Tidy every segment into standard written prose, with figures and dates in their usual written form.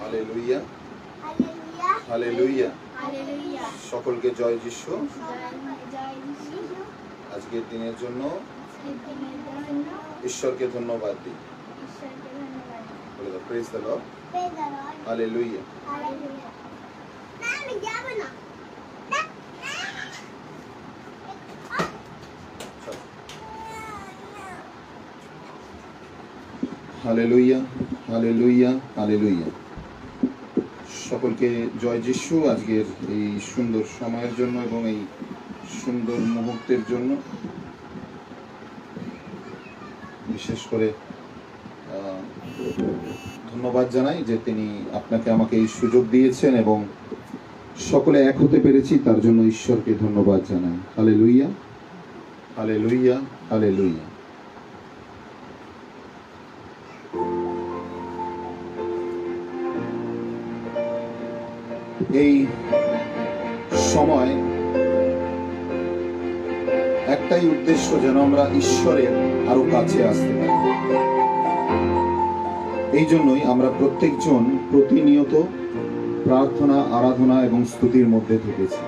Hallelujah hallelujah. সকলকে জয় যিশু। আজকের দিনের জন্য ঈশ্বরকে ধন্যবাদ দিই। বলে দাও, praise the lord, hallelujah. Hallelujah hallelujah hallelujah. সকলকে জয় যিশু। আজকের এই সুন্দর সময়ের জন্য এবং এই সুন্দর মুহূর্তের জন্য বিশেষ করে ধন্যবাদ জানাই যে তিনি আপনাকে আমাকে এই সুযোগ দিয়েছেন এবং সকলে এক হতে পেরেছি, তার জন্য ঈশ্বরকে ধন্যবাদ জানাই। Hallelujah hallelujah hallelujah. এই সময় একটাই উদ্দেশ্য, যেন আমরা ঈশ্বরের আরো কাছে আসতে পারি। এই জন্যই আমরা প্রত্যেকজন প্রতিনিয়ত প্রার্থনা, আরাধনা এবং स्तुतिर মধ্যে থেকেছি।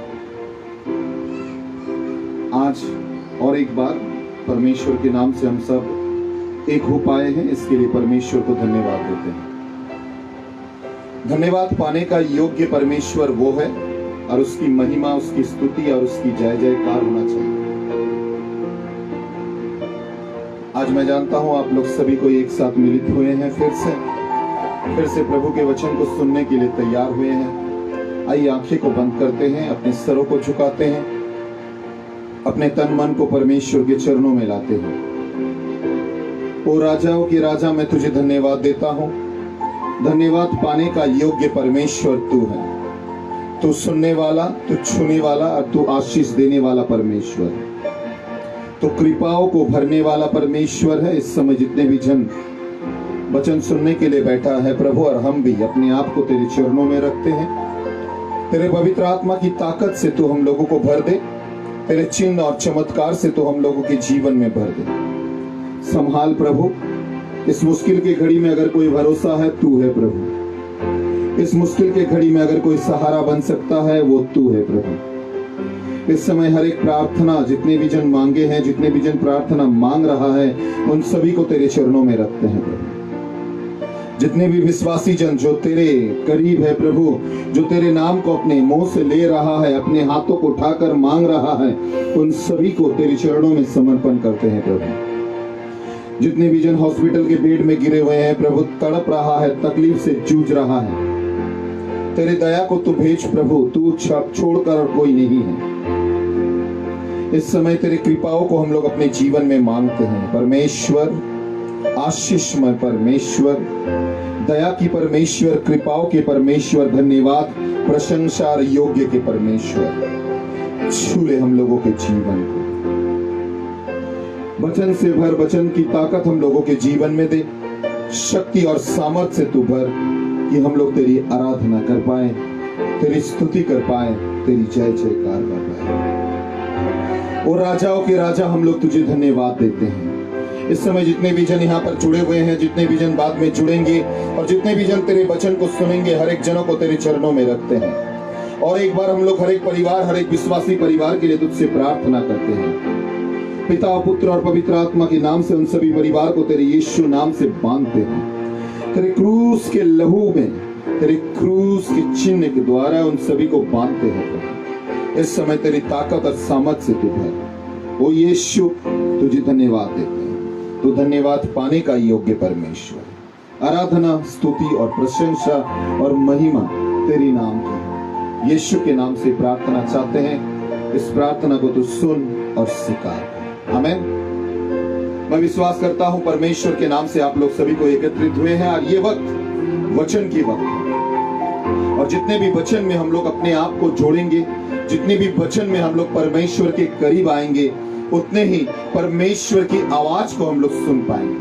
आज और एक बार परमेश्वर के नाम से हम सब एक हो पाए हैं, इसके लिए परमेश्वर को धन्यवाद देते हैं। धन्यवाद पाने का योग्य परमेश्वर वो है और उसकी महिमा, उसकी स्तुति और उसकी जय जयकार होना चाहिए। आज मैं जानता हूं आप लोग सभी को एक साथ मिलित हुए हैं, फिर से प्रभु के वचन को सुनने के लिए तैयार हुए हैं। आइए आंखें को बंद करते हैं, अपने सरों को झुकाते हैं, अपने तन मन को परमेश्वर के चरणों में लाते हैं। ओ राजाओं के राजा, मैं तुझे धन्यवाद देता हूं। धन्यवाद पाने का योग्य परमेश्वर तू है। तू सुनने वाला, तू छूने वाला और तू आशीष देने वाला परमेश्वर है। तो कृपाओं को भरने वाला परमेश्वर है। इस समय जितने भी जन वचन सुनने के लिए बैठा है प्रभु, और हम भी अपने आप को तेरे चरणों में रखते हैं। तेरे पवित्र आत्मा की ताकत से तू हम लोगों को भर दे, तेरे चिन्ह और चमत्कार से तू हम लोगों के जीवन में भर दे। संभाल प्रभु, इस मुश्किल की घड़ी में अगर कोई भरोसा है तू है प्रभु। इस मुश्किल के घड़ी में अगर कोई सहारा बन सकता है वो तू है प्रभु। इस समय हर एक प्रार्थना, जितने भी जन मांगे हैं, जितने भी जन प्रार्थना मांग रहा है, उन सभी को तेरे चरणों में रखते हैं प्रभु। जितने भी विश्वासी जन जो तेरे करीब है प्रभु, जो तेरे नाम को अपने मुंह से ले रहा है, अपने हाथों को उठाकर मांग रहा है, उन सभी को तेरे चरणों में समर्पण करते हैं प्रभु। जितने भी जन हॉस्पिटल के बेड में गिरे हुए हैं प्रभु, तड़प रहा है, तकलीफ से जूझ रहा है, तेरे दया को तू भेज प्रभु। तू छोड़कर और कोई नहीं है। इस समय तेरे कृपाओं को हम लोग अपने जीवन में मांगते हैं परमेश्वर। आशीषमय परमेश्वर, दया की परमेश्वर, कृपाओं के परमेश्वर, धन्यवाद, प्रशंसा और योग्य के परमेश्वर, छू ले हम लोगों के जीवन को। वचन से भर, वचन की ताकत हम लोगों के जीवन में दे, शक्ति और सामर्थ्य से तू भर कि हम लोग तेरी आराधना कर पाए, तेरी स्तुति कर पाए, तेरी जय जयकार कर पाए। और राजाओं के राजा, हम लोग तुझे धन्यवाद देते हैं। इस समय जितने भी जन यहाँ पर जुड़े हुए हैं, जितने भी जन बाद में जुड़ेंगे और जितने भी जन तेरे वचन को सुनेंगे, हर एक जनों को तेरे चरणों में रखते हैं। और एक बार हम लोग हर एक परिवार, हर एक विश्वासी परिवार के लिए तुझसे प्रार्थना करते हैं। पिता, पुत्र और पवित्र आत्मा के नाम से उन सभी परिवार को तेरे यीशु नाम से बांधते हैं। तेरे क्रूस के लहू में, तेरे क्रूस के चिन्ह के द्वारा उन सभी को बांधते हैं। इस समय तेरी ताकत और सामर्थ्य से तू भर। ओ यीशु, तुझे धन्यवाद देते हैं। तो धन्यवाद पाने का योग्य परमेश्वर, आराधना, स्तुति और प्रशंसा और महिमा तेरी नाम की। यीशु के नाम से प्रार्थना चाहते हैं। इस प्रार्थना को तू सुन और स्वीकार। आमीन। मैं विश्वास करता हूं परमेश्वर के नाम से आप लोग सभी को एकत्रित हुए हैं और ये वक्त वचन की वक्त है। और जितने भी वचन में हम लोग अपने आप को जोड़ेंगे, जितने भी वचन में हम लोग परमेश्वर के करीब आएंगे, उतने ही परमेश्वर की आवाज को हम लोग सुन पाएंगे।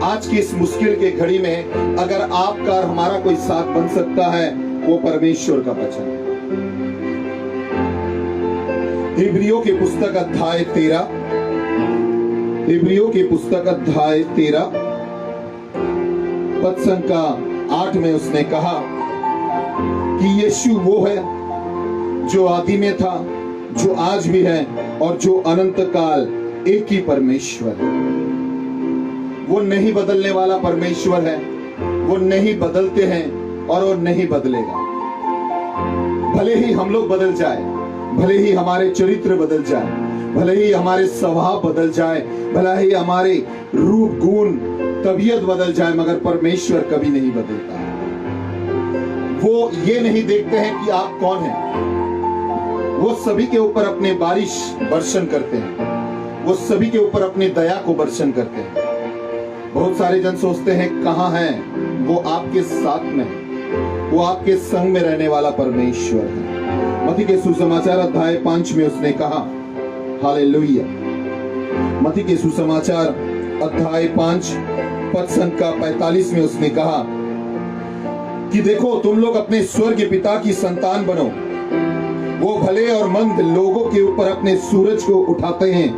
आज की इस मुश्किल के घड़ी में अगर आपका और हमारा कोई साथ बन सकता है, वो परमेश्वर का वचन है। इब्रियों के पुस्तक अध्याय 13, इब्रियों के पुस्तक अध्याय 13 पद संख्या 8 में उसने कहा कि यीशु वो है जो आदि में था, जो आज भी है और जो अनंत काल एक ही परमेश्वर है। वो नहीं बदलने वाला परमेश्वर है। वो नहीं बदलते हैं और वो नहीं बदलेगा। भले ही हम लोग बदल जाए, भले ही हमारे चरित्र बदल जाए, भले ही हमारे स्वभाव बदल जाए, भले ही हमारे रूप गुण तबीयत बदल जाए, मगर परमेश्वर कभी नहीं बदलता। वो ये नहीं देखते हैं कि आप कौन हैं। वो सभी के ऊपर अपने बारिश वर्षण करते हैं। वो सभी के ऊपर अपनी दया को वर्षण करते हैं। बहुत सारे जन सोचते हैं कहाँ हैं, वो आपके साथ में है, वो आपके संग में रहने वाला परमेश्वर है। मत्ती के सुसमाचार अध्याय 5 में उसने कहा, हालेलुया। मत्ती के सुसमाचार अध्याय 5 पद संख्या 45 में उसने कहा कि देखो तुम लोग अपने स्वर्गीय पिता की संतान बनो। वो भले और मंद लोगों के ऊपर अपने सूरज को उठाते हैं,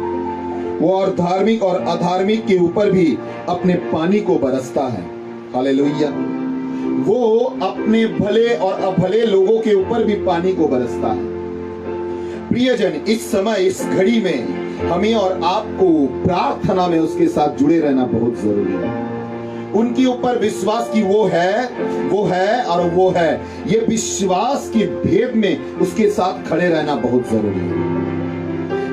वो और धार्मिक और अधार्मिक के ऊपर भी अपने पानी को बरसता है। हालेलुया। वो अपने भले और अभले लोगों के ऊपर भी पानी को बरसता है। प्रियजन, इस समय इस घड़ी में हमें और आपको प्रार्थना में उसके साथ जुड़े रहना बहुत जरूरी है। उनके ऊपर विश्वास की वो है और वो है, ये विश्वास की भेद में उसके साथ खड़े रहना बहुत जरूरी है।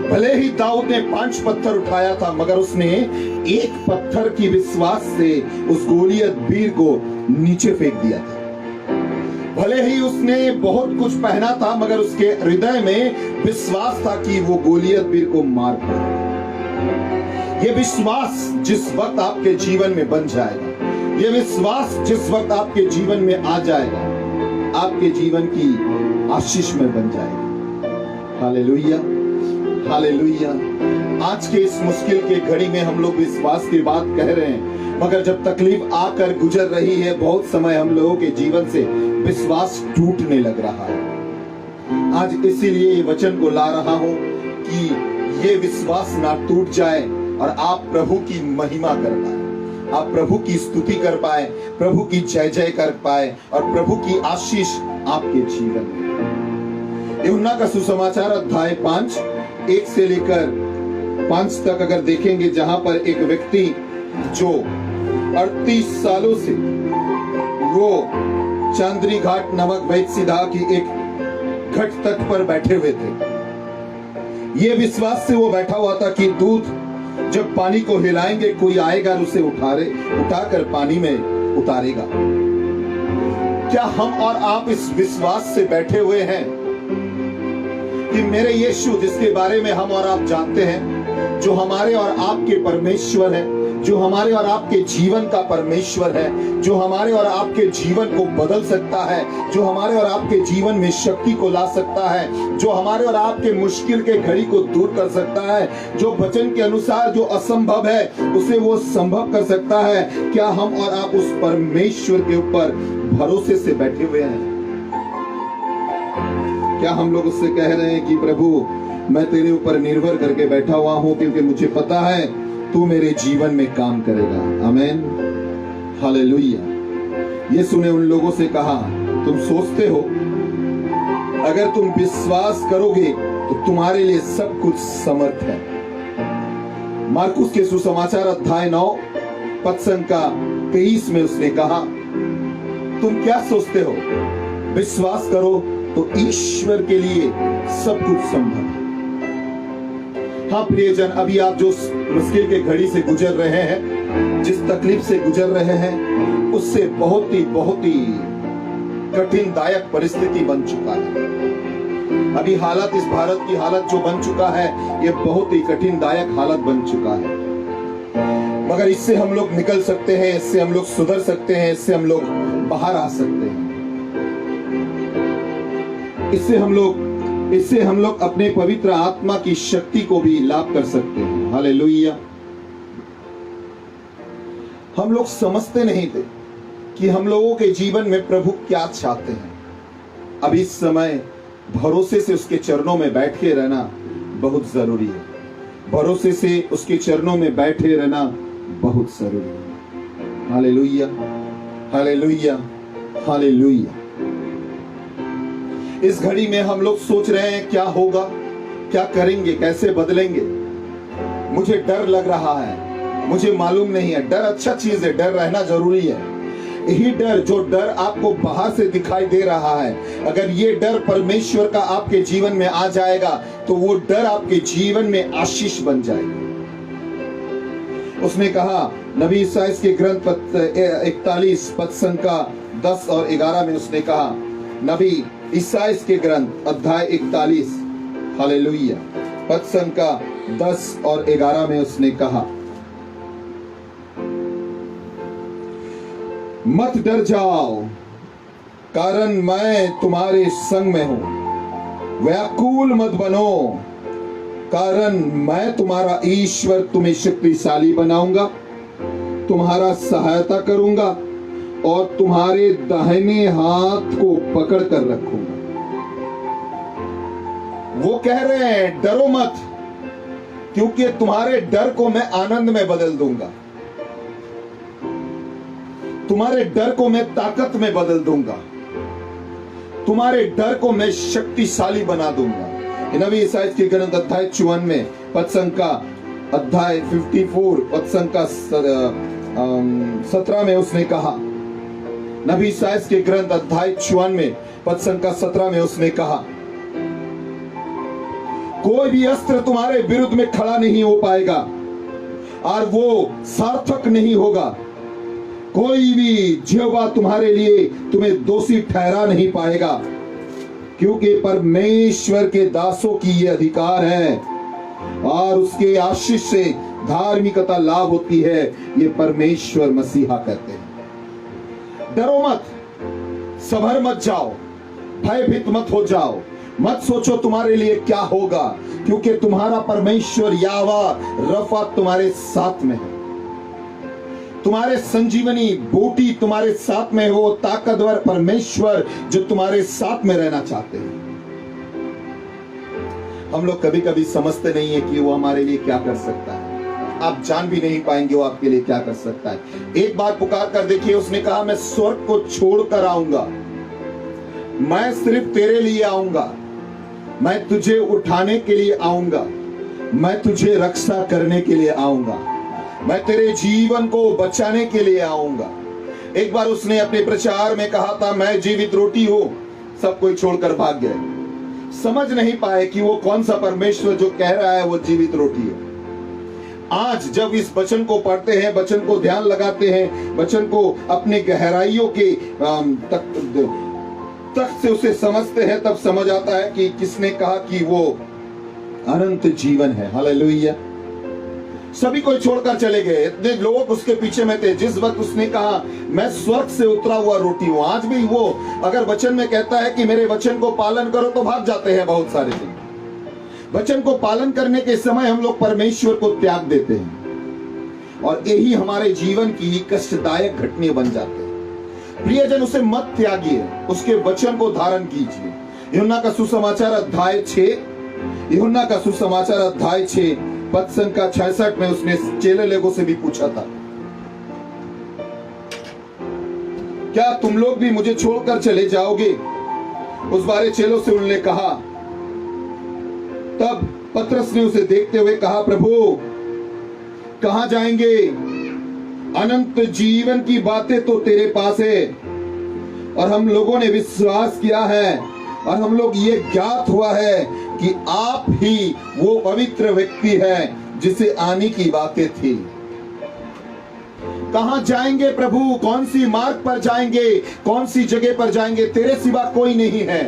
भले ही दाऊद ने 5 पत्थर उठाया था, मगर उसने एक पत्थर की विश्वास से उस गोलियत वीर को नीचे फेंक दिया था। भले ही उसने बहुत कुछ पहना था, मगर उसके हृदय में विश्वास था कि वो गोलियत वीर को मार पाए। ये विश्वास जिस वक्त आपके जीवन में बन जाएगा, ये विश्वास जिस वक्त आपके जीवन में आ जाएगा, आपके जीवन की आशीष में बन जाएगा। Hallelujah, hallelujah. आज के इस मुश्किल के घड़ी में हम लोग विश्वास की बात कह रहे हैं, मगर जब तकलीफ आकर गुजर रही है, बहुत समय हम लोगों के जीवन से विश्वास टूटने लग रहा है। आज इसीलिए ये वचन को ला रहा हूं कि ये विश्वास ना टूट जाए और आप प्रभु की महिमा कर पाए, आप प्रभु की स्तुति कर पाए, प्रभु की जय जय कर पाए और प्रभु की आशीष आपके जीवन में। यूहन्ना का सुसमाचार अध्याय 5 1 से लेकर 5 तक अगर देखेंगे, जहां पर एक व्यक्ति जो 38 सालों से वो चांदनी घाट नामक वैद्यसीधा की एक घट तट पर बैठे हुए थे। ये विश्वास से वो बैठा हुआ था कि दूध जब पानी को हिलाएंगे, कोई आएगा और उसे उठाकर पानी में उतारेगा। क्या हम और आप इस विश्वास से बैठे हुए हैं कि मेरे यीशु, जिसके बारे में हम और आप जानते हैं, जो हमारे और आपके परमेश्वर है, जो हमारे और आपके जीवन का परमेश्वर है, जो हमारे और आपके जीवन को बदल सकता है, जो हमारे और आपके जीवन में शक्ति को ला सकता है, जो हमारे और आपके मुश्किल के घड़ी को दूर कर सकता है, जो वचन के अनुसार जो असंभव है उसे वो संभव कर सकता है। क्या हम और आप उस परमेश्वर के ऊपर भरोसे से बैठे हुए हैं? क्या हम लोग उससे कह रहे हैं कि प्रभु, मैं तेरे ऊपर निर्भर करके बैठा हुआ हूं, क्योंकि मुझे पता है तू मेरे जीवन में काम करेगा। आमीन, हालेलुया। यीशु ने उन लोगों से कहा, तुम सोचते हो अगर तुम विश्वास करोगे तो तुम्हारे लिए सब कुछ समर्थ है। मार्कुस के सुसमाचार अध्याय 9 पद संख्या 23 में उसने कहा, तुम क्या सोचते हो, विश्वास करो तो ईश्वर के लिए सब कुछ संभव है। हाँ प्रियजन, अभी आप जो मुश्किल के घड़ी से गुजर रहे हैं, जिस तकलीफ से गुजर रहे हैं, उससे बहुत ही कठिन दायक परिस्थिति बन चुका है। अभी हालत, इस भारत की हालत जो बन चुका है, ये बहुत ही कठिन दायक हालत बन चुका है। मगर इससे हम लोग निकल सकते हैं, इससे हम लोग सुधर सकते हैं, इससे हम लोग बाहर आ सकते हैं। इससे हम लोग अपने पवित्र आत्मा की शक्ति को भी लाभ कर सकते हैं। हालेलुया। हम लोग समझते नहीं थे कि हम लोगों के जीवन में प्रभु क्या चाहते हैं। अब इस समय भरोसे से उसके चरणों में बैठ के रहना बहुत जरूरी है। भरोसे से उसके चरणों में बैठे रहना बहुत जरूरी है। हालेलुया। Hallelujah, hallelujah. इस घड़ी में हम लोग सोच रहे हैं क्या होगा, क्या करेंगे, कैसे बदलेंगे। मुझे डर लग रहा है, मुझे मालूम नहीं है। डर अच्छा चीज है, डर रहना जरूरी है। यही डर, जो डर आपको बाहर से दिखाई दे रहा है, अगर ये डर परमेश्वर का आपके जीवन में आ जाएगा तो वो डर आपके जीवन में आशीष बन जाएगा। उसने कहा नबी ईसाई के ग्रंथ 41 पद संख्या 10 और 11 में उसने कहा, नबी ईसाई के ग्रंथ अध्याय 41 हालेलुया पद संख्या 10 और 11 में उसने कहा, मत डर जाओ, कारण मैं तुम्हारे संग में हूं। व्याकुल मत बनो, कारण मैं तुम्हारा ईश्वर तुम्हें शक्तिशाली बनाऊंगा, तुम्हारा सहायता करूंगा और तुम्हारे दाहिने हाथ को पकड़ कर रखूंगा। वो कह रहे हैं डरो मत, क्योंकि तुम्हारे डर को मैं आनंद में बदल दूंगा, तुम्हारे डर को मैं ताकत में बदल दूंगा, तुम्हारे डर को मैं शक्तिशाली बना दूंगा। नबी ईसाई के ग्रंथ अध्याय 54 में पद संख्या अध्याय 54 पद संख्या 17 में उसने कहा, नबी ईसाई के ग्रंथ अध्याय 54 में पद संख्या 17 में उसने कहा, कोई भी अस्त्र तुम्हारे विरुद्ध में खड़ा नहीं हो पाएगा और वो सार्थक नहीं होगा। कोई भी यहोवा तुम्हारे लिए तुम्हें दोषी ठहरा नहीं पाएगा, क्योंकि परमेश्वर के दासों की ये अधिकार है और उसके आशीष से धार्मिकता लाभ होती है। ये परमेश्वर मसीहा कहते हैं। डरो मत, सभर मत जाओ, भयभीत मत हो जाओ, मत सोचो तुम्हारे लिए क्या होगा, क्योंकि तुम्हारा परमेश्वर यावा रफा तुम्हारे साथ में है। तुम्हारे संजीवनी बूटी तुम्हारे साथ में, वो ताकतवर परमेश्वर जो तुम्हारे साथ में रहना चाहते हैं। हम लोग कभी कभी समझते नहीं है कि वो हमारे लिए क्या कर सकता है। आप जान भी नहीं पाएंगे वो आपके लिए क्या कर सकता है। एक बार पुकार कर देखिए, उसने कहा मैं स्वर्ग को छोड़कर आऊंगा, मैं सिर्फ तेरे लिए आऊंगा, मैं तुझे उठाने के लिए आऊंगा, मैं तुझे रक्षा करने के लिए आऊंगा, मैं तेरे जीवन को बचाने के लिए आऊंगा। एक बार उसने अपने प्रचार में कहा था, मैं जीवित रोटी हूं। सब कोई छोड़कर भाग गए, समझ नहीं पाए कि वो कौन सा परमेश्वर जो कह रहा है वो जीवित रोटी है। आज जब इस वचन को पढ़ते हैं, वचन को ध्यान लगाते हैं, वचन को अपने गहराइयों के तक से उसे समझते हैं, तब समझ आता है कि किसने कहा कि वो अनंत जीवन है। हालेलुया। सभी कोई छोड़कर चले गए, इतने लोग उसके पीछे में थे। जिस वक्त उसने कहा मैं स्वर्ग से उतरा हुआ रोटी हूं, आज भी वो अगर वचन में कहता है कि मेरे वचन को पालन करो तो भाग जाते हैं बहुत सारे लोग। वचन को पालन करने के समय हम लोग परमेश्वर को त्याग देते हैं और यही हमारे जीवन की कष्टदायक घटना बन जाते हैं। प्रियजन, उसे मत त्यागिए, उसके वचन को धारण कीजिए। यूहन्ना का सुसमाचार अध्याय 6, यूहन्ना का सुसमाचार अध्याय 6 पद संख्या 66 में उसने चेले लोगों से भी पूछा था, क्या तुम लोग भी मुझे छोड़कर चले जाओगे? उस बारे चेलों से उन्होंने कहा। तब पतरस ने उसे देखते हुए कहा, प्रभु कहां जाएंगे? अनंत जीवन की बातें तो तेरे पास है और हम लोगों ने विश्वास किया है और हम लोग ये ज्ञात हुआ है कि आप ही वो पवित्र व्यक्ति है जिसे आने की बातें थी। कहां जाएंगे प्रभु? कौन सी मार्ग पर जाएंगे? कौन सी जगह पर जाएंगे? तेरे सिवा कोई नहीं है।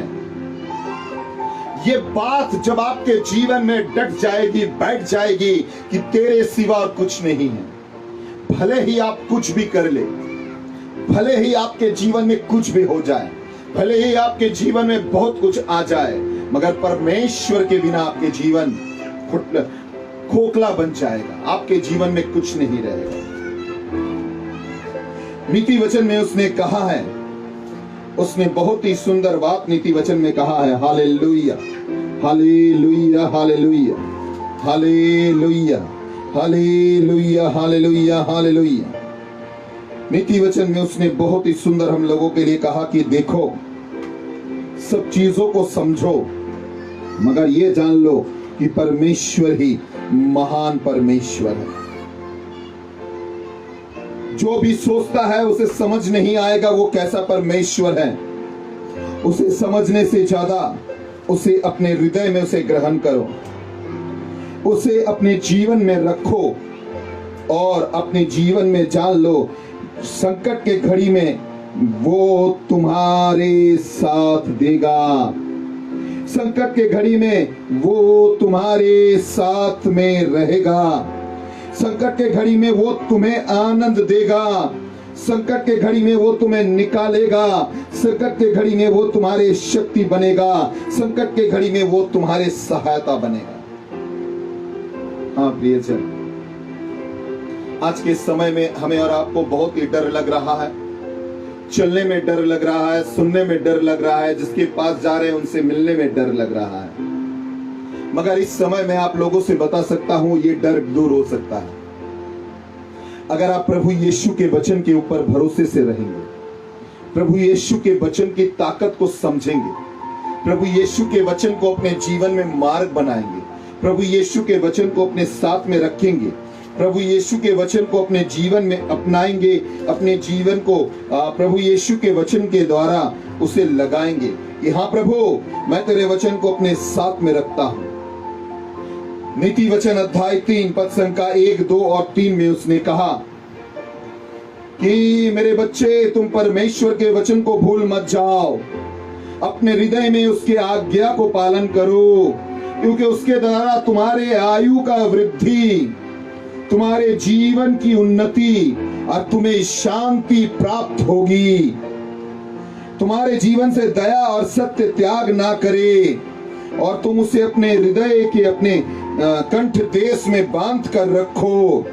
ये बात जब आपके जीवन में डट जाएगी, बैठ जाएगी कि तेरे सिवा कुछ नहीं है, भले ही आप कुछ भी कर ले, भले ही आपके जीवन में कुछ भी हो जाए, भले ही आपके जीवन में बहुत कुछ आ जाए, मगर परमेश्वर के बिना आपके जीवन खोखला बन जाएगा, आपके जीवन में कुछ नहीं रहेगा। नीति वचन में उसने कहा है, उसने बहुत ही सुंदर बात नीति वचन में कहा है। Hallelujah, hallelujah, hallelujah, hallelujah, hallelujah, hallelujah, hallelujah. नीति वचन में उसने बहुत ही सुंदर हम लोगों के लिए कहा कि देखो, सब चीजों को समझो, मगर ये जान लो कि परमेश्वर ही महान परमेश्वर है। जो भी सोचता है उसे समझ नहीं आएगा वो कैसा परमेश्वर है। उसे समझने से ज्यादा उसे अपने हृदय में उसे ग्रहण करो, उसे अपने जीवन में रखो और अपने जीवन में जान लो, संकट के घड़ी में वो तुम्हारे साथ देगा। संकट के घड़ी में वो तुम्हारे साथ में रहेगा। संकट के घड़ी में वो तुम्हें आनंद देगा। संकट के घड़ी में वो तुम्हें निकालेगा। संकट के घड़ी में वो तुम्हारे शक्ति बनेगा। संकट के घड़ी में वो तुम्हारे सहायता बनेगा। हाँ प्रियजन, आज के समय में हमें और आपको बहुत ही डर लग रहा है। चलने में डर लग रहा है, सुनने में डर लग रहा है, जिसके पास जा रहे हैं उनसे मिलने में डर लग रहा है। मगर इस समय मैं आप लोगों से बता सकता हूं, ये डर दूर हो सकता है अगर आप प्रभु यीशु के वचन के ऊपर भरोसे से रहेंगे, प्रभु यीशु के वचन की ताकत को समझेंगे, प्रभु यीशु के वचन को अपने जीवन में मार्ग बनाएंगे, प्रभु यीशु के वचन को अपने साथ में रखेंगे, प्रभु यीशु के वचन को अपने जीवन में अपनाएंगे, अपने जीवन को प्रभु यीशु के वचन के द्वारा उसे लगाएंगे कि हाँ प्रभु, मैं तेरे वचन को अपने साथ में रखता हूं। नीति वचन अध्याय 3 पद संख्या 1, 2 और 3 में उसने कहा कि मेरे बच्चे, तुम परमेश्वर के वचन को भूल मत जाओ, अपने हृदय में उसके आज्ञा को पालन करो, क्योंकि उसके द्वारा तुम्हारे आयु का वृद्धि, तुम्हारे जीवन की उन्नति और तुम्हें शांति प्राप्त होगी। तुम्हारे जीवन से दया और सत्य त्याग ना करे और तुम उसे अपने हृदय के अपने कंठ देश में बांध कर रखो,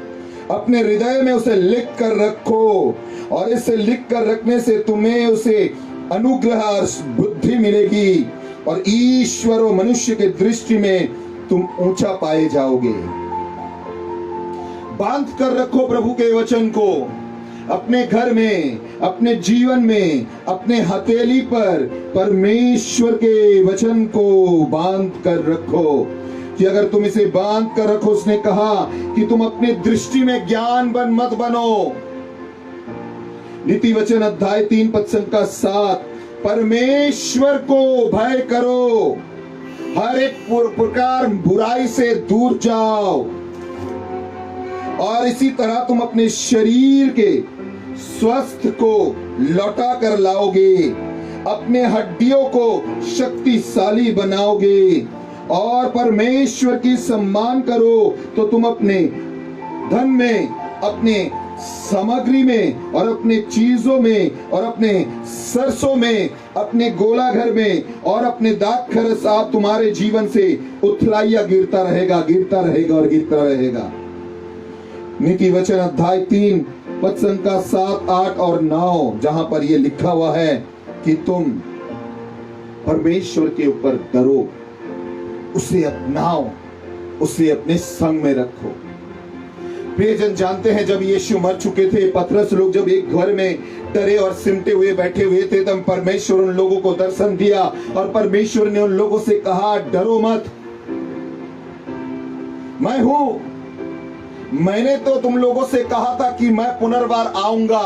अपने हृदय में उसे लिख कर रखो, और इसे लिख कर रखने से तुम्हें उसे अनुग्रह और बुद्धि मिलेगी और ईश्वर और मनुष्य के दृष्टि में तुम ऊंचा पाए जाओगे। बांध कर रखो प्रभु के वचन को अपने घर में, अपने जीवन में, अपने हथेली पर परमेश्वर के वचन को बांध कर रखो कि अगर तुम इसे बांध कर रखो, उसने कहा कि तुम अपनी दृष्टि में ज्ञानवान मत बनो। नीति वचन अध्याय 3 पद संख्या 7, परमेश्वर को भय करो, हर एक प्रकार बुराई से दूर जाओ, और इसी तरह तुम अपने शरीर के स्वास्थ्य को लौटा कर लाओगे, अपने हड्डियों को शक्तिशाली बनाओगे और परमेश्वर की सम्मान करो तो तुम अपने धन में, अपने सामग्री में और अपने चीजों में और अपने सरसों में, अपने गोला घर में और अपने दाख खरस आप तुम्हारे जीवन से उथलाइया गिरता रहेगा, गिरता रहेगा और गिरता रहेगा। नीति वचन अध्याय 3 पद संख्या 7, 8 और 9 जहां पर यह लिखा हुआ है कि तुम परमेश्वर के ऊपर डरो, उसे अपनाओ, उसे अपने संग में रखो। प्रियजन, जानते हैं जब यीशु मर चुके थे, पतरस लोग जब एक घर में डरे और सिमटे हुए बैठे हुए थे, तब परमेश्वर उन लोगों को दर्शन दिया और परमेश्वर ने उन लोगों से कहा, डरो मत, मैं हूं। मैंने तो तुम लोगों से कहा था कि मैं पुनर्बार आऊंगा,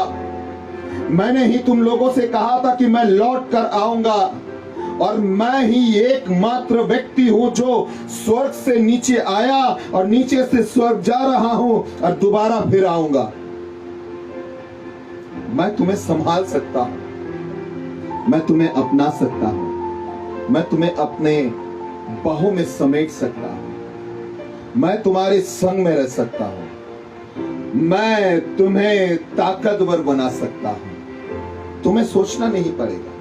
मैंने ही तुम लोगों से कहा था कि मैं लौट कर आऊंगा, और मैं ही एकमात्र व्यक्ति हूं जो स्वर्ग से नीचे आया और नीचे से स्वर्ग जा रहा हूं और दोबारा फिर आऊंगा। मैं तुम्हें संभाल सकता हूं, मैं तुम्हें अपना सकता हूं, मैं तुम्हें अपने बाहों में समेट सकता हूं, मैं तुम्हारे संग में रह सकता हूं, मैं तुम्हें ताकतवर बना सकता हूं। तुम्हें सोचना नहीं पड़ेगा,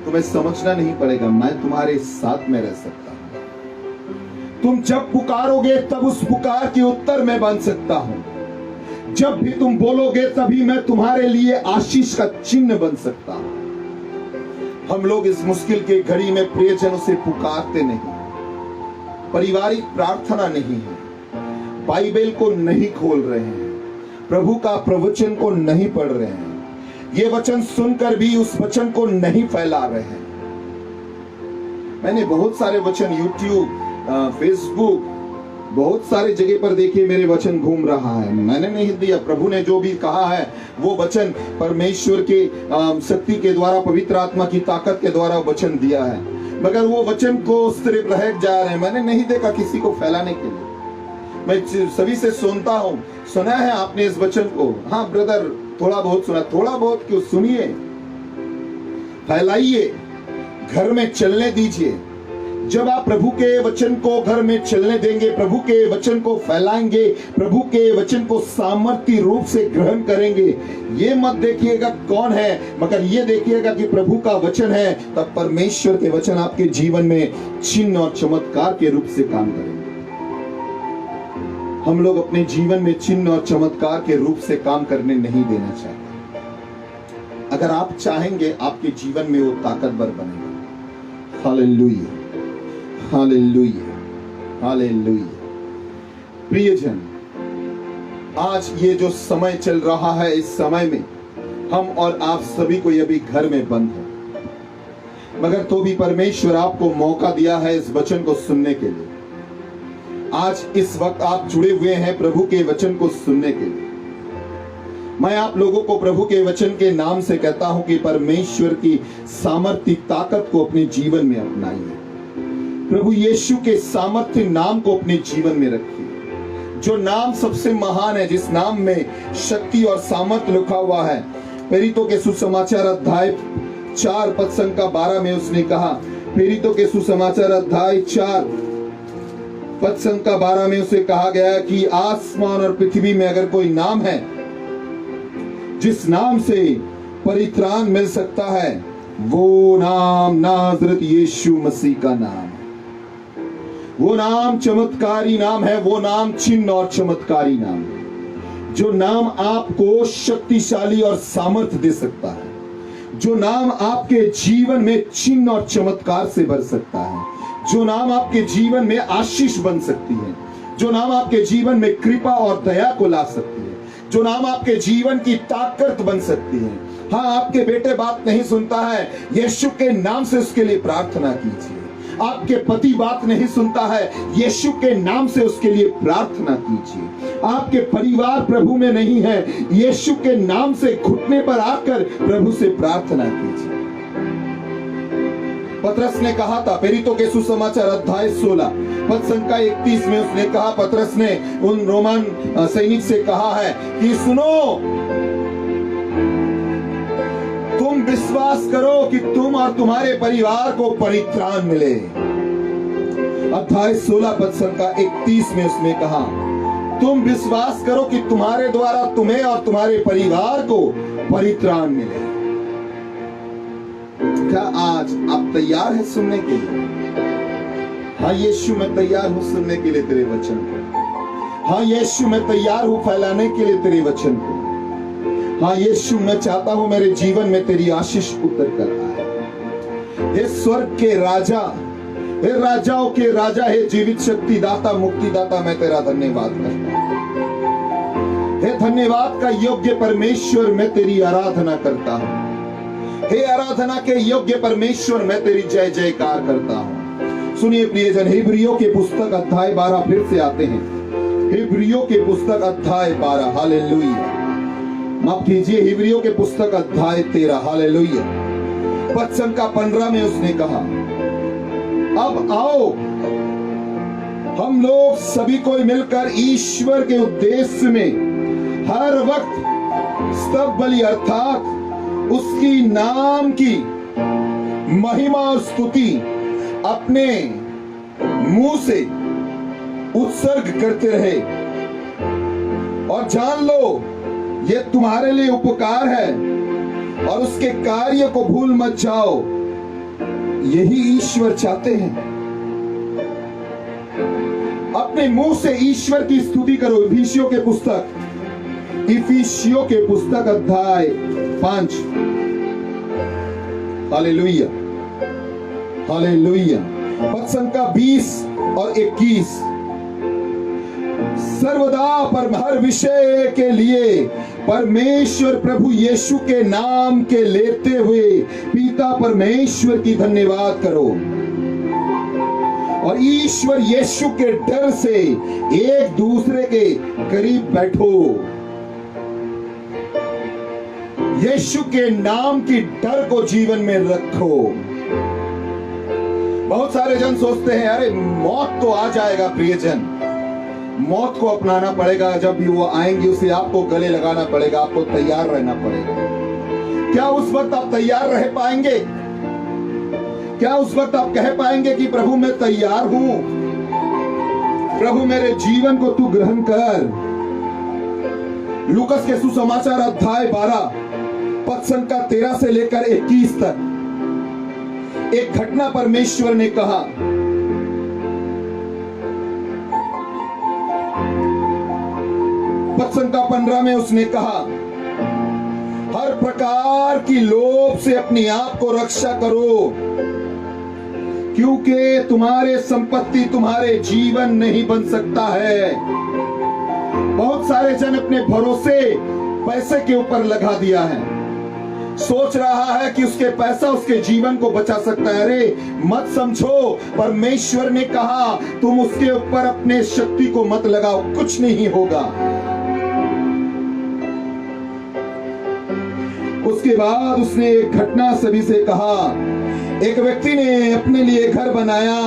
तुम्हें समझना नहीं पड़ेगा, मैं तुम्हारे साथ में रह सकता हूं। तुम जब पुकारोगे तब उस पुकार के उत्तर में बन सकता हूं। जब भी तुम बोलोगे तभी मैं तुम्हारे लिए आशीष का चिन्ह बन सकता हूं। हम लोग इस मुश्किल के घड़ी में प्रियजनों से पुकारते नहीं, पारिवारिक प्रार्थना नहीं है, बाइबल को नहीं खोल रहे हैं, प्रभु का प्रवचन को नहीं पढ़ रहे हैं, ये वचन सुनकर भी उस वचन को नहीं फैला रहे हैं। मैंने बहुत सारे वचन यूट्यूब, फेसबुक, बहुत सारे जगह पर देखिए मेरे वचन घूम रहा है। मैंने नहीं दिया, प्रभु ने जो भी कहा है वो वचन परमेश्वर के शक्ति के द्वारा, पवित्र आत्मा की ताकत के द्वारा वचन दिया है, मगर वो वचन को सिर्फ रह जा रहे हैं। मैंने नहीं देखा किसी को फैलाने के लिए। मैं सभी से सुनता हूँ, सुना है आपने इस वचन को? हाँ ब्रदर, थोड़ा बहुत सुना। थोड़ा बहुत क्यों, सुनिए, फैलाइए, घर में चलने दीजिए। जब आप प्रभु के वचन को घर में चलने देंगे, प्रभु के वचन को फैलाएंगे, प्रभु के वचन को सामर्थ्य रूप से ग्रहण करेंगे, ये मत देखिएगा कौन है, मगर ये देखिएगा कि प्रभु का वचन है, तब परमेश्वर के वचन आपके जीवन में चिन्ह और चमत्कार के रूप से काम करेंगे। हम लोग अपने जीवन में चिन्ह और चमत्कार के रूप से काम करने नहीं देना चाहते। अगर आप चाहेंगे, आपके जीवन में वो ताकतवर बनेगा। Hallelujah, hallelujah, hallelujah. प्रियजन, आज ये जो समय चल रहा है, इस समय में हम और आप सभी को ये भी घर में बंद है, मगर तो भी परमेश्वर आपको मौका दिया है इस वचन को सुनने के लिए। आज इस वक्त आप जुड़े हुए हैं प्रभु के वचन को सुनने के लिए। मैं आप लोगों को प्रभु के वचन के नाम से कहता हूं कि परमेश्वर की सामर्थ्य ताकत को अपने जीवन में अपनाइए। प्रभु यीशु के सामर्थ्य नाम को अपने जीवन में रखिए, जो नाम सबसे महान है, जिस नाम में शक्ति और सामर्थ्य लिखा हुआ है। प्रेरितों के सुसमाचार अध्याय 4 पद संख्या 12 में उसने कहा, प्रेरितों के सुसमाचार अध्याय 4 पद संख्या 12 में उसे कहा गया कि आसमान और पृथ्वी में अगर कोई नाम है जिस नाम से परित्राण मिल सकता है, वो नाम नाजरत यीशु मसीह का नाम है। वो नाम चमत्कारी नाम है, वो नाम चिन्ह और चमत्कारी नाम है, जो नाम आपको शक्तिशाली और सामर्थ्य दे सकता है, जो नाम आपके जीवन में चिन्ह और चमत्कार से भर सकता है, जो नाम आपके जीवन में आशीष बन सकती है, जो नाम आपके जीवन में कृपा और दया को ला सकती है, जो नाम आपके जीवन की ताकत बन सकती है। हाँ, आपके बेटे बात नहीं सुनता है, यीशु के नाम से उसके लिए प्रार्थना कीजिए। आपके पति बात नहीं सुनता है, यीशु के नाम से उसके लिए प्रार्थना कीजिए। आपके परिवार प्रभु में नहीं है, यीशु के नाम से घुटने पर आकर प्रभु से प्रार्थना कीजिए। पतरस ने कहा था, प्रेरितों के सुसमाचार अध्याय 16 पद संख्या 31 में उसने कहा, पतरस ने उन रोमन सैनिक से कहा है कि सुनो, तुम विश्वास करो कि तुम और तुम्हारे परिवार को परित्राण मिले। अध्याय 16 पद संख्या 31 में उसने कहा, तुम विश्वास करो कि तुम्हारे द्वारा तुम्हें और तुम्हारे परिवार को परित्राण मिले। क्या आज आप तैयार हैं सुनने के लिए? हाँ यीशु, मैं तैयार हूं सुनने के लिए तेरे वचन को। हाँ यीशु, मैं तैयार हूं फैलाने के लिए तेरे वचन को। हाँ यीशु, मैं चाहता हूं मेरे जीवन में तेरी आशीष उतर कर आए। हे स्वर्ग के राजा, हे राजाओं के राजा, हे जीवित शक्ति दाता, मुक्ति दाता, मैं तेरा धन्यवाद करता हूं। हे धन्यवाद का योग्य परमेश्वर, मैं तेरी आराधना करता हूं। हे आराधना के योग्य परमेश्वर, मैं तेरी जय जयकार करता हूं। सुनिए प्रियजन, हिब्रियों के पुस्तक अध्याय 12 फिर से आते हैं। हिब्रियों के पुस्तक अध्याय 12, हालेलुया। माफ कीजिए, हिब्रियों के पुस्तक अध्याय 13, हालेलुया। पद संख्या 15 में उसने कहा, अब आओ हम लोग सभी को मिलकर ईश्वर के उद्देश्य में हर वक्त स्तव बलि अर्थात उसकी नाम की महिमा और स्तुति अपने मुंह से उत्सर्ग करते रहे, और जान लो ये तुम्हारे लिए उपकार है, और उसके कार्य को भूल मत जाओ। यही ईश्वर चाहते हैं। अपने मुंह से ईश्वर की स्तुति करो। इफिसियों के पुस्तक अध्याय 5, हालेलुया, हालेलुया। पद संख्या 20 और 21, सर्वदा पर हर विषय के लिए परमेश्वर प्रभु यीशु के नाम के लेते हुए पिता परमेश्वर की धन्यवाद करो और ईश्वर यीशु के डर से एक दूसरे के करीब बैठो। यीशु के नाम की डर को जीवन में रखो। बहुत सारे जन सोचते हैं अरे मौत तो आ जाएगा प्रियजन, मौत को अपनाना पड़ेगा, जब भी वो आएंगे उसे आपको गले लगाना पड़ेगा, आपको तैयार रहना पड़ेगा। क्या उस वक्त आप तैयार रह पाएंगे? क्या उस वक्त आप कह पाएंगे कि प्रभु मैं तैयार हूं, प्रभु मेरे जीवन को तू ग्रहण कर। लूकस के सुसमाचार अध्याय 12 पद संख्या 13 से लेकर 21 तक एक घटना परमेश्वर ने कहा। पद संख्या 15 में उसने कहा, हर प्रकार की लोभ से अपनी आप को रक्षा करो, क्योंकि तुम्हारे संपत्ति तुम्हारे जीवन नहीं बन सकता है। बहुत सारे जन अपने भरोसे पैसे के ऊपर लगा दिया है, सोच रहा है कि उसके पैसा उसके जीवन को बचा सकता है। अरे मत समझो, परमेश्वर ने कहा तुम उसके ऊपर अपने शक्ति को मत लगाओ, कुछ नहीं होगा। उसके बाद उसने एक घटना सभी से कहा। एक व्यक्ति ने अपने लिए घर बनाया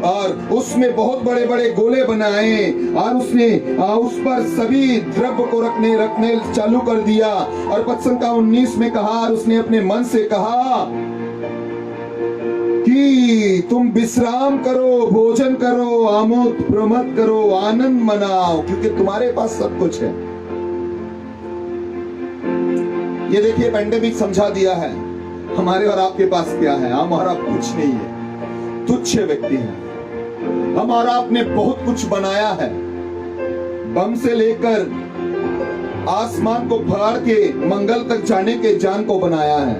और उसमें बहुत बड़े बड़े गोले बनाए और उसने उस पर सभी द्रव्य को रखने चालू कर दिया। और पद संख्या 19 में कहा, और उसने अपने मन से कहा कि तुम विश्राम करो, भोजन करो, आमोद प्रमोद करो, आनंद मनाओ, क्योंकि तुम्हारे पास सब कुछ है। ये देखिए पेंडेमिक समझा दिया है हमारे और आपके पास क्या है। हम और आप कुछ नहीं है, तुच्छ व्यक्ति हैं। हम और आपने बहुत कुछ बनाया है, बम से लेकर आसमान को फाड़ के मंगल तक जाने के जान को बनाया है,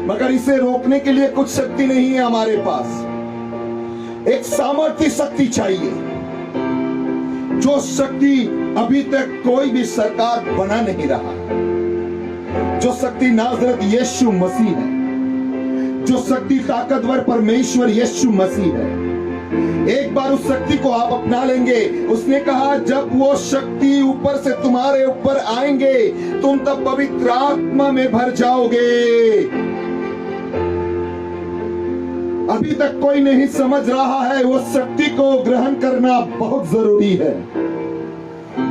मगर इसे रोकने के लिए कुछ शक्ति नहीं है हमारे पास। एक सामर्थ्य शक्ति चाहिए, जो शक्ति अभी तक कोई भी सरकार बना नहीं रहा। जो शक्ति नाज़रेत यीशु मसीह है, जो शक्ति ताकतवर परमेश्वर यीशु मसीह है। एक बार उस शक्ति को आप अपना लेंगे। उसने कहा जब वो शक्ति ऊपर से तुम्हारे ऊपर आएंगे, तुम तब पवित्र आत्मा में भर जाओगे। अभी तक कोई नहीं समझ रहा है, वो शक्ति को ग्रहण करना बहुत जरूरी है।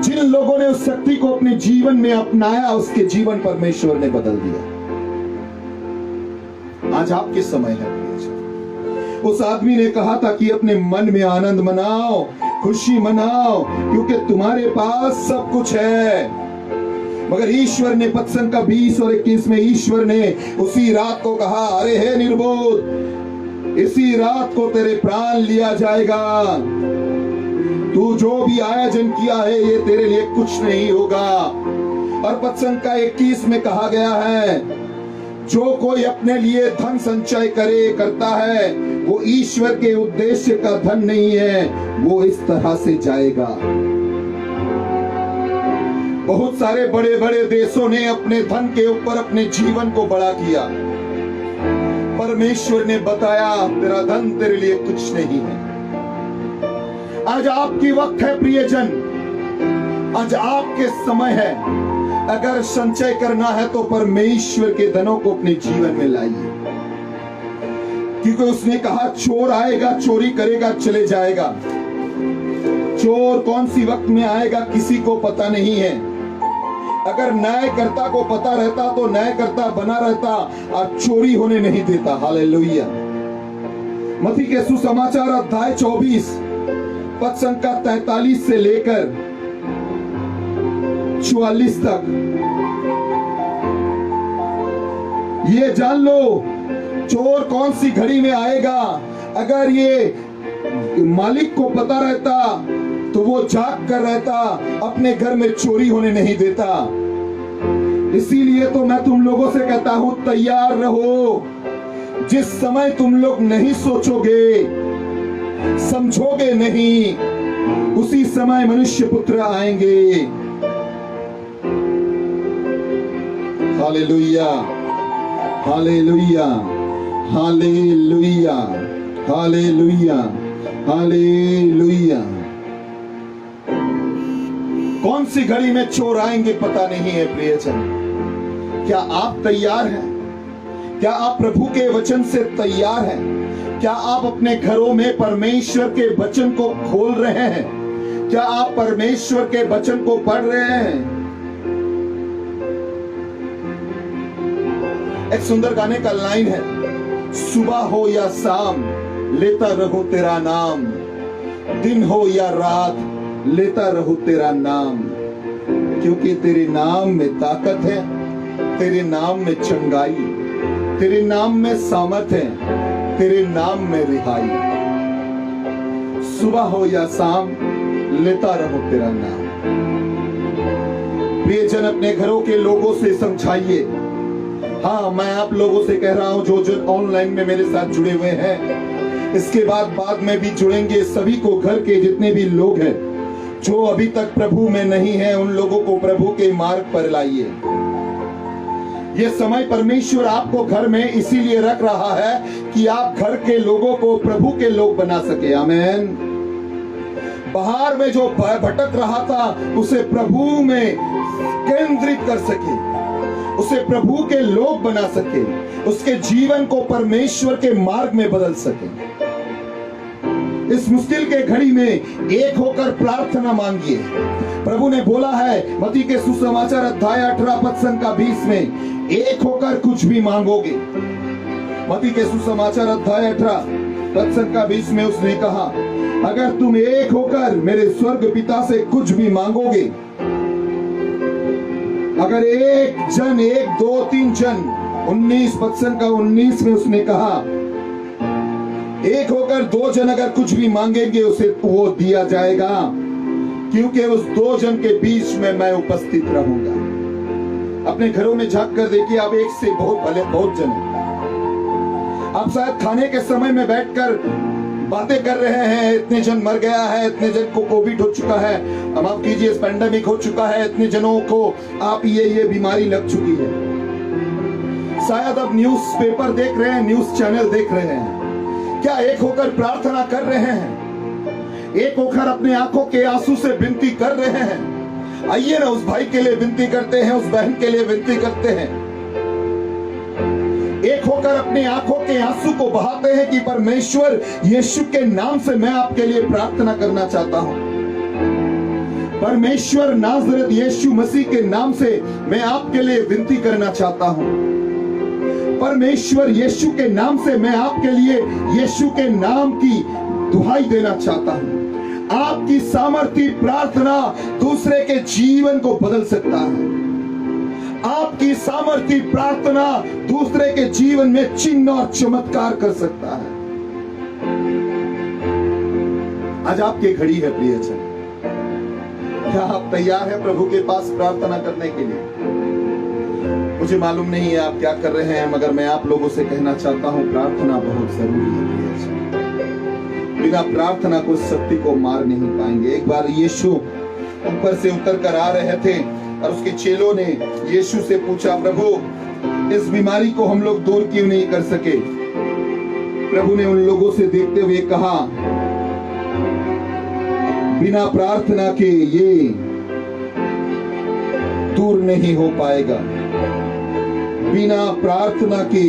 जिन लोगों ने उस शक्ति को अपने जीवन में अपनाया, उसके जीवन परमेश्वर ने बदल दिया। आज आपके समय है। उस आदमी ने कहा था कि अपने मन में आनंद मनाओ, खुशी मनाओ, क्योंकि तुम्हारे पास सब कुछ है। मगर ईश्वर ने पद संख्या 20 और 21 में ईश्वर ने उसी रात को कहा, अरे हे निर्बोध, इसी रात को तेरे प्राण लिया जाएगा। तू जो भी आयोजन किया है ये तेरे लिए कुछ नहीं होगा। और पद संख्या 21 में कहा गया है, जो कोई अपने लिए धन संचय करता है, वो ईश्वर के उद्देश्य का धन नहीं है, वो इस तरह से जाएगा। बहुत सारे बड़े बड़े देशों ने अपने धन के ऊपर अपने जीवन को बड़ा किया। परमेश्वर ने बताया तेरा धन तेरे लिए कुछ नहीं है। आज आपकी वक्त है प्रियजन, आज आपके समय है। अगर संचय करना है तो परमेश्वर के धनों को अपने जीवन में लाइए, क्योंकि उसने कहा चोर आएगा, चोरी करेगा, चले जाएगा। चोर कौन सी वक्त में आएगा किसी को पता नहीं है। अगर न्यायकर्ता को पता रहता तो न्यायकर्ता बना रहता और चोरी होने नहीं देता। हालेलुया। मत्ती के सुसमाचार अध्याय 24 पद संख्या 43 से लेकर 44 तक, ये जान लो चोर कौन सी घड़ी में आएगा। अगर ये मालिक को पता रहता तो वो जाग कर रहता, अपने घर में चोरी होने नहीं देता। इसीलिए तो मैं तुम लोगों से कहता हूं, तैयार रहो। जिस समय तुम लोग नहीं सोचोगे, समझोगे नहीं, उसी समय मनुष्य पुत्र आएंगे। Hallelujah, hallelujah, hallelujah, hallelujah, hallelujah. कौन सी घड़ी में चोर आएंगे पता नहीं है प्रियजन। क्या आप तैयार हैं? क्या आप प्रभु के वचन से तैयार हैं? क्या आप अपने घरों में परमेश्वर के वचन को खोल रहे हैं? क्या आप परमेश्वर के वचन को पढ़ रहे हैं? एक सुंदर गाने का लाइन है, सुबह हो या शाम लेता रहो तेरा नाम, दिन हो या रात लेता रहो तेरा नाम, क्योंकि तेरे नाम में ताकत है, तेरे नाम में चंगाई, तेरे नाम में सामर्थ है, तेरे नाम में रिहाई। सुबह हो या शाम लेता रहो तेरा नाम। प्रियजन, अपने घरों के लोगों से समझाइए। हाँ, मैं आप लोगों से कह रहा हूं जो ऑनलाइन में मेरे साथ जुड़े हुए हैं, इसके बाद में भी जुड़ेंगे, सभी को, घर के जितने भी लोग हैं जो अभी तक प्रभु में नहीं है, उन लोगों को प्रभु के मार्ग पर लाइए। ये समय परमेश्वर आपको घर में इसीलिए रख रहा है कि आप घर के लोगों को प्रभु के लोग बना सके। आमीन। बाहर में जो भटक रहा था उसे प्रभु में केंद्रित कर सके, उसे प्रभु के लोग बना सके, उसके जीवन को परमेश्वर के मार्ग में बदल सके। इस मुश्किल के घड़ी में एक होकर प्रार्थना मांगिए। प्रभु ने बोला है मत्ती के सुसमाचार अध्याय 18 पद संख्या 20 में, एक होकर कुछ भी मांगोगे। मत्ती के सुसमाचार अध्याय 18 पद संख्या 20 में उसने कहा, अगर तुम एक होकर मेरे स्वर्ग पिता से कुछ भी मांगोगे, अगर एक जन, एक, दो, तीन जन, 19 पद संख्या 19 में उसने कहा, एक होकर दो जन अगर कुछ भी मांगेंगे उसे वो दिया जाएगा, क्योंकि उस दो जन के बीच में मैं उपस्थित रहूंगा। अपने घरों में झांक कर देखिए, आप एक से बहुत जन हैं। आप शायद खाने के समय में बैठकर बातें कर रहे हैं, इतने जन मर गया है, इतने जन को कोविड हो चुका है, अब आप कीजिए पैंडेमिक हो चुका है, इतने जनों को आप ये बीमारी लग चुकी है। शायद अब न्यूज पेपर देख रहे हैं, न्यूज चैनल देख रहे हैं। क्या एक होकर प्रार्थना कर रहे हैं? एक होकर अपने आंखों के आंसू से विनती कर रहे हैं? आइए ना, उस भाई के लिए विनती करते हैं, उस बहन के लिए विनती करते हैं। एक होकर अपनी आंखों के आंसू को बहाते हैं कि परमेश्वर यीशु के नाम से मैं आपके लिए प्रार्थना करना चाहता हूं। परमेश्वर नाज़रेत यीशु मसीह के नाम से मैं आपके लिए विनती करना चाहता हूं। परमेश्वर यीशु के नाम से मैं आपके लिए यीशु के नाम की दुहाई देना चाहता हूं। आपकी सामर्थी प्रार्थना दूसरे के जीवन को बदल सकता है। आपकी सामर्थी प्रार्थना दूसरे के जीवन में चिन्ह और चमत्कार कर सकता है। आज आपकी घड़ी है प्रियजन। क्या आप तैयार हैं प्रभु के पास प्रार्थना करने के लिए? मुझे मालूम नहीं है आप क्या कर रहे हैं, मगर मैं आप लोगों से कहना चाहता हूं, प्रार्थना बहुत जरूरी है प्रियजन। बिना प्रार्थना को शक्ति को मार नहीं पाएंगे। एक बार यीशु ऊपर से उतर कर आ रहे थे और उसके चेलों ने यीशु से पूछा, प्रभु इस बीमारी को हम लोग दूर क्यों नहीं कर सके? प्रभु ने उन लोगों से देखते हुए कहा, बिना प्रार्थना के ये दूर नहीं हो पाएगा। बिना प्रार्थना के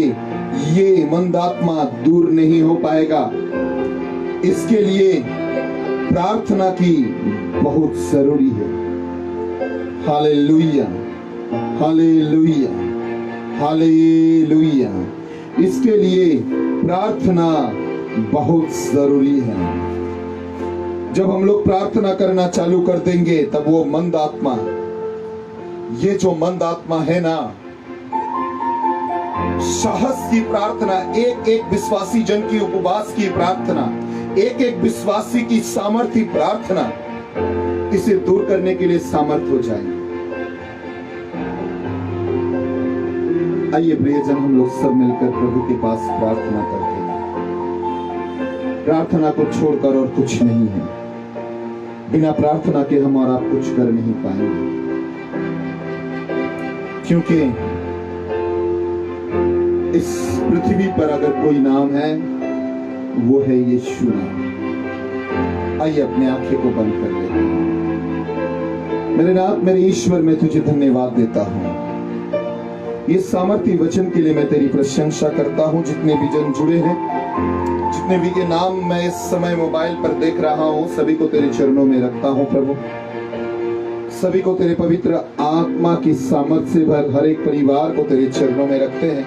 ये मंदात्मा दूर नहीं हो पाएगा। इसके लिए प्रार्थना की बहुत जरूरी है। Hallelujah, hallelujah, hallelujah. इसके लिए प्रार्थना बहुत जरूरी है। जब हम लोग प्रार्थना करना चालू कर देंगे तब वो मंद आत्मा, ये जो मंद आत्मा है ना, साहस की प्रार्थना, एक एक विश्वासी जन की उपवास की प्रार्थना, एक एक विश्वासी की सामर्थ्य प्रार्थना इसे दूर करने के लिए सामर्थ हो जाएगी। आइए प्रियजन, हम लोग सब मिलकर प्रभु के पास प्रार्थना करते हैं। प्रार्थना को छोड़कर और कुछ नहीं है। बिना प्रार्थना के हम और आप कुछ कर नहीं पाएंगे, क्योंकि इस पृथ्वी पर अगर कोई नाम है वो है यीशु नाम। आइए अपने आंखें को बंद कर लेते हैं। मेरे नाथ, मेरे ईश्वर, मैं तुझे धन्यवाद देता हूं ये सामर्थी वचन के लिए। मैं तेरी प्रशंसा करता हूं। जितने भी जन जुड़े हैं, जितने भी के नाम मैं इस समय मोबाइल पर देख रहा हूं, सभी को तेरे चरणों में रखता हूं प्रभु। सभी को तेरे पवित्र आत्मा की सामर्थ्य से भर हर एक परिवार को तेरे चरणों में रखते हैं।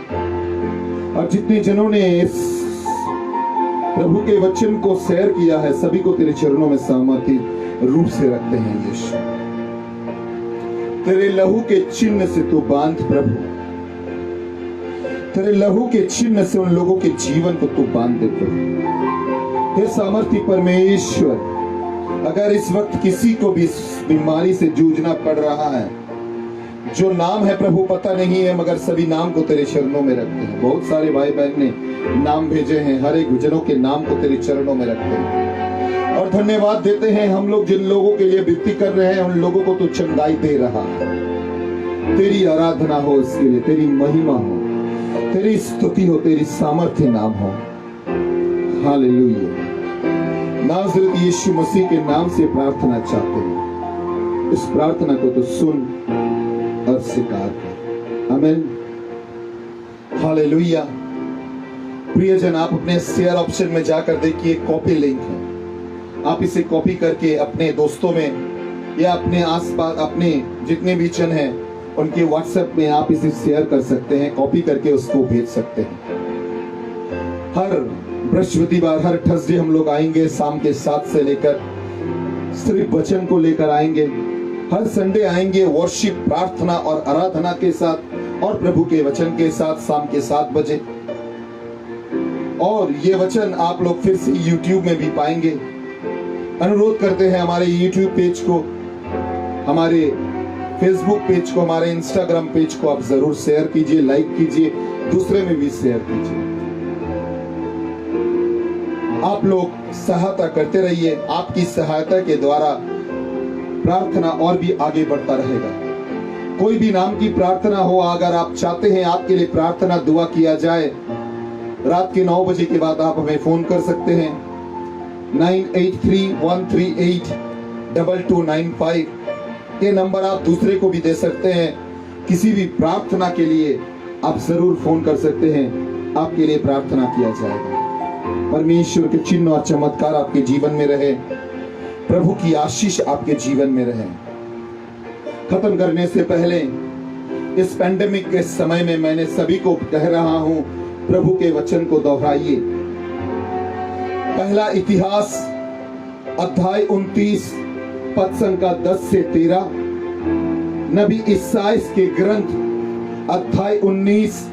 और जितने जनों ने इस प्रभु के वचन को शेयर किया है, सभी को तेरे चरणों में सामर्थी रूप से रखते हैं। यीशु, तेरे लहू के चिन्ह से तू बांध प्रभु, तेरे लहू के चिन्ह से उन लोगों के जीवन को तू बांध दे प्रभु। हे सामर्थी परमेश्वर, अगर इस वक्त किसी को भी बीमारी से जूझना पड़ रहा है, जो नाम है प्रभु पता नहीं है, मगर सभी नाम को तेरे चरणों में रखते हैं। बहुत सारे भाई बहन ने नाम भेजे हैं, हर एक जनों के नाम को तेरे चरणों में रखते हैं और धन्यवाद देते हैं। हम लोग जिन लोगों के लिए विनती कर रहे हैं, उन लोगों को तू चंगाई दे रहा है। तेरी आराधना हो, इसके लिए तेरी महिमा हो, तेरी स्तुति हो, तेरी सामर्थ्य नाम हो। हालेलुया। नाज़रेत यीशु मसीह के नाम से प्रार्थना चाहते हैं। इस प्रार्थना को तो सुन और स्वीकार कर। आमीन। हालेलुया। प्रियजन, आप अपने शेयर ऑप्शन में जाकर देखिए, कॉपी लिंक है। आप इसे कॉपी करके अपने दोस्तों में या अपने आसपास अपने जितने भी जन हैं उनके व्हाट्सएप में आप इसे शेयर कर सकते हैं, कॉपी करके उसको भेज सकते हैं। हर बृहस्पतिवार, हर थर्सडे हम लोग आएंगे शाम के 7 से लेकर, सिर्फ वचन को लेकर आएंगे। हर संडे आएंगे वर्शिप, प्रार्थना और आराधना के साथ और प्रभु के वचन के साथ शाम के 7 बजे। और ये वचन आप लोग फिर से YouTube में भी पाएंगे। अनुरोध करते हैं हमारे YouTube पेज को, हमारे फेसबुक पेज को, हमारे इंस्टाग्राम पेज को आप जरूर शेयर कीजिए, लाइक कीजिए, दूसरे में भी शेयर कीजिए। आप लोग सहायता करते रहिए। आपकी सहायता के द्वारा प्रार्थना और भी आगे बढ़ता रहेगा। कोई भी नाम की प्रार्थना हो, अगर आप चाहते हैं आपके लिए प्रार्थना दुआ किया जाए, रात के 9 बजे के बाद आप हमें फोन कर सकते हैं। 9831382295 ये नंबर आप दूसरे को भी दे सकते हैं। किसी भी प्रार्थना के लिए आप जरूर फोन कर सकते हैं, आपके लिए प्रार्थना किया जाएगा। परमेश्वर के चिन्ह और चमत्कार आपके जीवन में रहे, प्रभु की आशीष आपके जीवन में रहे। खत्म करने से पहले इस पैंडेमिक के समय में मैंने सभी को कह रहा हूं, प्रभु के वचन को दोहराइए। पहला इतिहास अध्याय 29 पद संख्या 10 से 13, नबी ईसाइयाह के ग्रंथ अध्याय 19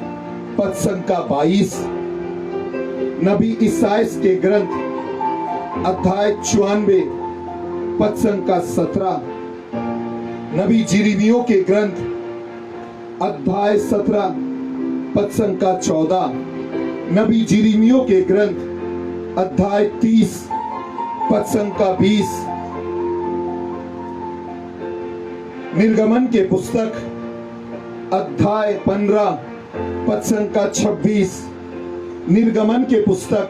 पद संख्या 22, नबी ईसाइयाह के ग्रंथ अध्याय 94 पद संख्या 17, नबी यिर्मयाह के ग्रंथ अध्याय 17 पद संख्या 14, नबी यिर्मयाह के ग्रंथ अध्याय 30 पद संख्या 20, निर्गमन के पुस्तक अध्याय 15 पद संख्या 26, निर्गमन के पुस्तक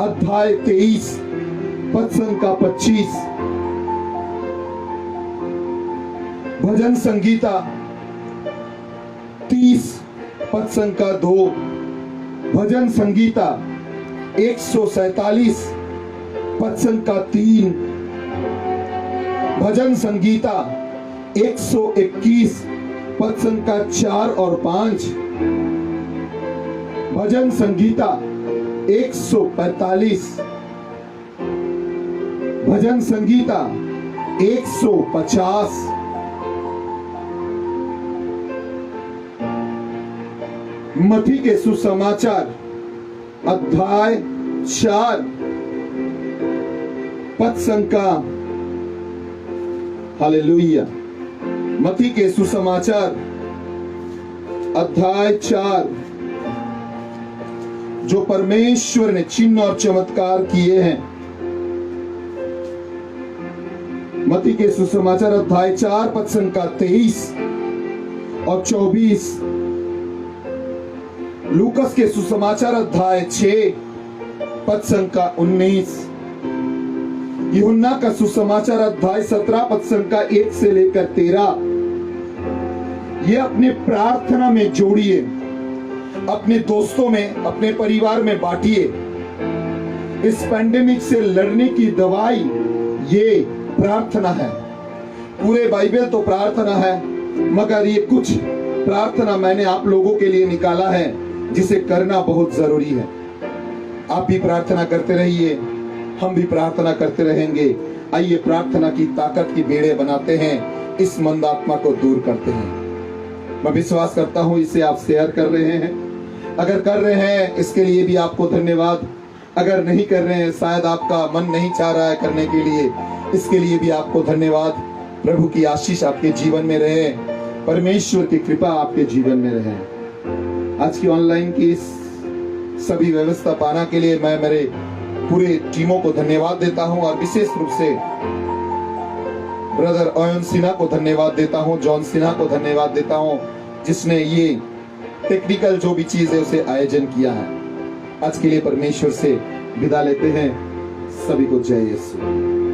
अध्याय 23 पद संख्या 25, भजन संगीता 30 पद संख्या 2, भजन संगीता 147 पद संख्या 3, भजन संगीता 121 पद संख्या 4 और 5, भजन संगीता 145, भजन संगीता 150, मत्ती के सुसमाचार अध्याय 4 पद संख्या, हालेलुया, मत्ती के सुसमाचार अध्याय 4, जो परमेश्वर ने चिन्ह और चमत्कार किए हैं, मत्ती के सुसमाचार अध्याय 4 पद संख्या 23 और 24, लूकस के सुसमाचार अध्याय 6 पद संख्या 19, यूहन्ना का सुसमाचार अध्याय 17 पद संख्या 1 से लेकर 13। ये अपने प्रार्थना में जोड़िए, अपने दोस्तों में, अपने परिवार में बांटिए। इस पैंडेमिक से लड़ने की दवाई ये प्रार्थना है। पूरे बाइबल तो प्रार्थना है, मगर ये कुछ प्रार्थना मैंने आप लोगों के लिए निकाला है जिसे करना बहुत जरूरी है। आप भी प्रार्थना करते रहिए, हम भी प्रार्थना करते रहेंगे। आइए प्रार्थना की ताकत की बेड़े बनाते हैं, इस मंदात्मा को दूर करते हैं। मैं विश्वास करता हूं इसे आप शेयर कर रहे हैं। अगर कर रहे हैं इसके लिए भी आपको धन्यवाद। अगर नहीं कर रहे हैं, शायद आपका मन नहीं चाह रहा है करने के लिए, इसके लिए भी आपको धन्यवाद। प्रभु की आशीष आपके जीवन में रहे, परमेश्वर की कृपा आपके जीवन में रहे। आज की ऑनलाइन की सभी व्यवस्था पाना के लिए मैं मेरे पूरे टीमों को धन्यवाद देता हूं और विशेष रूप से ब्रदर ओयन सिन्हा को धन्यवाद देता हूं, जॉन सिन्हा को धन्यवाद देता हूं, जिसने ये टेक्निकल जो भी चीज है उसे आयोजन किया है। आज के लिए परमेश्वर से विदा लेते हैं। सभी को जय यीशु।